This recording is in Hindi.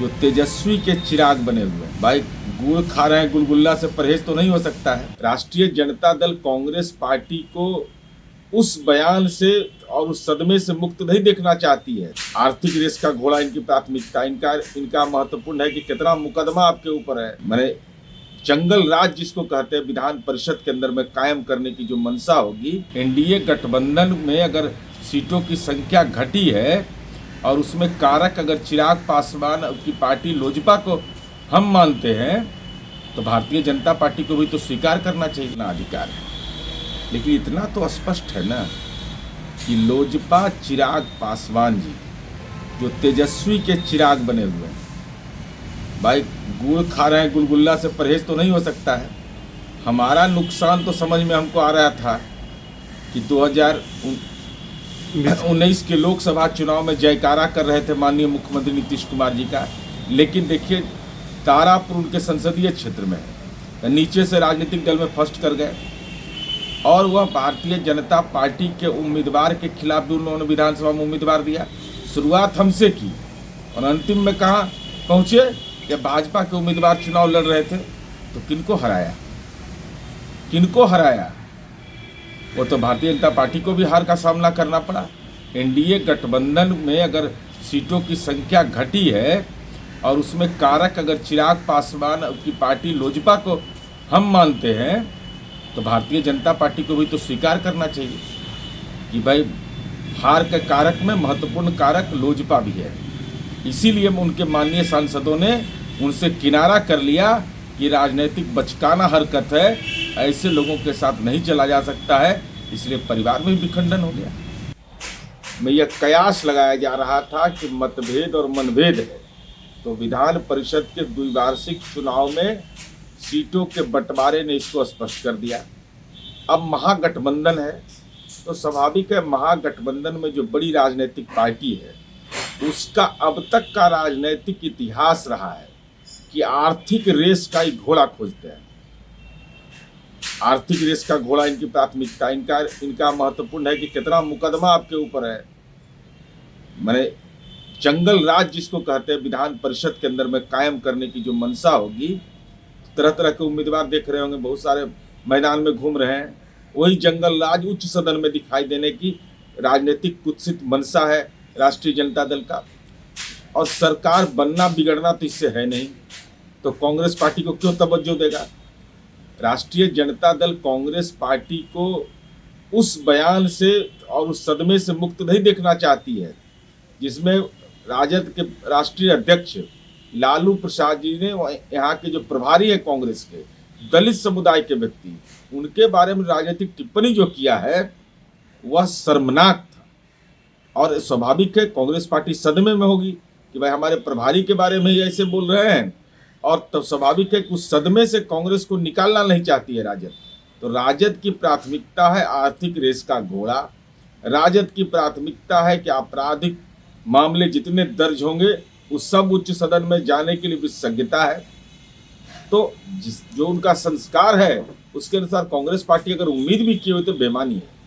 जो तेजस्वी के चिराग बने हुए हैं। भाई गुड़ खा रहे हैं, गुलगुल्ला से परहेज तो नहीं हो सकता है। राष्ट्रीय जनता दल कांग्रेस पार्टी को उस बयान से और उस सदमे से मुक्त नहीं देखना चाहती है। आर्थिक रेस का घोड़ा इनकी प्राथमिकता, इनका महत्वपूर्ण है कि कितना मुकदमा आपके ऊपर है। मैंने जंगल राज जिसको कहते हैं विधान परिषद के अंदर में कायम करने की जो मंशा होगी, एनडीए गठबंधन में अगर सीटों की संख्या घटी है और उसमें कारक अगर चिराग पासवान की पार्टी लोजपा को हम मानते हैं, तो भारतीय जनता पार्टी को भी तो स्वीकार करना चाहिए ना अधिकार है। लेकिन इतना तो स्पष्ट है ना कि लोजपा चिराग पासवान जी जो तेजस्वी के चिराग बने हुए हैं। भाई गुड़ खा रहे हैं, गुलगुल्ला से परहेज तो नहीं हो सकता है। हमारा नुकसान तो समझ में हमको आ रहा था कि 2019 के लोकसभा चुनाव में जयकारा कर रहे थे माननीय मुख्यमंत्री नीतीश कुमार जी का, लेकिन देखिए तारापुर उनके संसदीय क्षेत्र में है, नीचे से राजनीतिक दल में फर्स्ट कर गए और वह भारतीय जनता पार्टी के उम्मीदवार के खिलाफ भी उन्होंने विधानसभा में उम्मीदवार दिया। शुरुआत हमसे की और अंतिम में कहाँ पहुँचे कि भाजपा के उम्मीदवार चुनाव लड़ रहे थे, तो किनको हराया? किनको हराया? वो तो भारतीय जनता पार्टी को भी हार का सामना करना पड़ा। एनडीए गठबंधन में अगर सीटों की संख्या घटी है और उसमें कारक अगर चिराग पासवान की पार्टी लोजपा को हम मानते हैं, तो भारतीय जनता पार्टी को भी तो स्वीकार करना चाहिए कि भाई हार के कारक में महत्वपूर्ण कारक लोजपा भी है। इसीलिए उनके माननीय सांसदों ने उनसे किनारा कर लिया कि राजनीतिक बचकाना हरकत है, ऐसे लोगों के साथ नहीं चला जा सकता है, इसलिए परिवार में विखंडन हो गया। मैं यह कयास लगाया जा रहा था कि मतभेद और मनभेद है, तो विधान परिषद के द्विवार्षिक चुनाव में सीटों के बंटवारे ने इसको स्पष्ट कर दिया। अब महागठबंधन है, तो स्वाभाविक है महागठबंधन में जो बड़ी राजनीतिक पार्टी है उसका अब तक का राजनीतिक इतिहास रहा है कि आर्थिक रेस का ही घोड़ा खोजते हैं। आर्थिक रेस का घोड़ा इनकी प्राथमिकता, इनका महत्वपूर्ण है कि कितना मुकदमा आपके ऊपर है। मैंने जंगल राज जिसको कहते हैं विधान परिषद के अंदर में कायम करने की जो मंशा होगी, तरह तरह के उम्मीदवार देख रहे होंगे, बहुत सारे मैदान में घूम रहे हैं। वही जंगल राज उच्च सदन में दिखाई देने की राजनीतिक कुत्सित मंशा है राष्ट्रीय जनता दल का। और सरकार बनना बिगड़ना तो इससे है नहीं, तो कांग्रेस पार्टी को क्यों तवज्जो देगा? राष्ट्रीय जनता दल कांग्रेस पार्टी को उस बयान से और उस सदमे से मुक्त नहीं देखना चाहती है जिसमें राजद के राष्ट्रीय अध्यक्ष लालू प्रसाद जी ने यहाँ के जो प्रभारी है कांग्रेस के दलित समुदाय के व्यक्ति, उनके बारे में राजनीतिक टिप्पणी जो किया है वह शर्मनाक था। और स्वाभाविक है कांग्रेस पार्टी सदमे में होगी कि भाई हमारे प्रभारी के बारे में ही ऐसे बोल रहे हैं, और तब स्वाभाविक है कि उस सदमे से कांग्रेस को निकालना नहीं चाहती है राजद। तो राजद की प्राथमिकता है आर्थिक रेस का घोड़ा। राजद की प्राथमिकता है कि आपराधिक मामले जितने दर्ज होंगे उस सब उच्च सदन में जाने के लिए विशेषज्ञता है। तो जो उनका संस्कार है उसके अनुसार कांग्रेस पार्टी अगर उम्मीद भी की हुई तो बेमानी है।